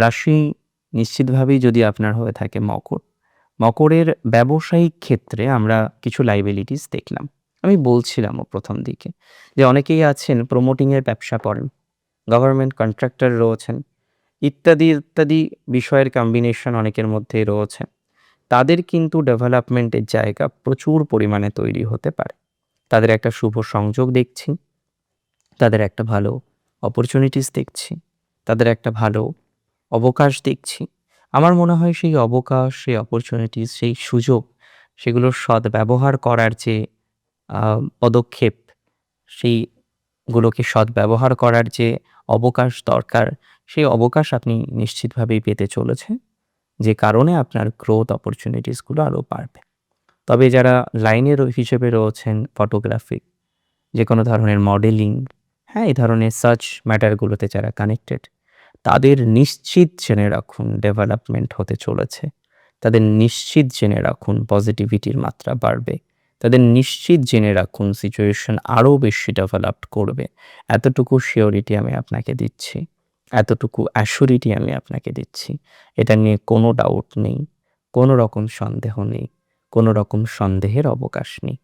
রাশি নিশ্চিতভাবেই যদি আপনার হয়ে থাকে মকর, মকরের ব্যবসায়িক ক্ষেত্রে আমরা কিছু লায়াবিলিটিস দেখলাম। আমি বলছিলামও ১ম দিকে যে অনেকেই আছেন প্রমোটিংয়ের ব্যবসা করেন, গভর্নমেন্ট কন্ট্রাক্টর রয়েছেন, ইত্যাদি, ইত্যাদি বিষয়ের কম্বিনেশন অনেকের মধ্যেই রয়েছে। তাদের কিন্তু ডেভেলপমেন্টের জায়গা প্রচুর পরিমাণে তৈরি হতে পারে। তাদের একটা শুভ সংযোগ দেখছি, তাদের একটা ভালো অপরচুনিটিস দেখছি, তাদের একটা ভালো অবকাশ দেখছি। আমার মনে হয় সেই অবকাশ, সেই অপরচুনিটিস, সেই সুযোগ, সেগুলোর সদ্ব্যবহার করার যে পদক্ষেপ, সেইগুলোকে সদ্ব্যবহার করার যে অবকাশ দরকার, সেই অবকাশ আপনি নিশ্চিতভাবেই পেতে চলেছেন। যে কারণে আপনার গ্রোথ অপরচুনিটিসগুলো আরও বাড়বে। তবে যারা লাইনের হিসেবে রয়েছেন ফটোগ্রাফি, যেকোনো ধরনের মডেলিং, হ্যাঁ? এই ধরনের সার্চ ম্যাটারগুলোতে যারা কানেক্টেড, তাদের নিশ্চিত জেনে রাখুন ডেভেলপমেন্ট হতে চলেছে। তাদের নিশ্চিত জেনে রাখুন পজিটিভিটির মাত্রা বাড়বে। তাদের নিশ্চিত জেনে রাখুন সিচুয়েশন আরও বেশি ডেভেলপড করবে। এতটুকু সিওরিটি আমি আপনাকে দিচ্ছি। এতটুকু অ্যাসিউরিটি আমি আপনাকে দিচ্ছি। এটা নিয়ে কোনো ডাউট নেই, কোনো রকম সন্দেহ নেই, কোনো রকম সন্দেহের অবকাশ নেই।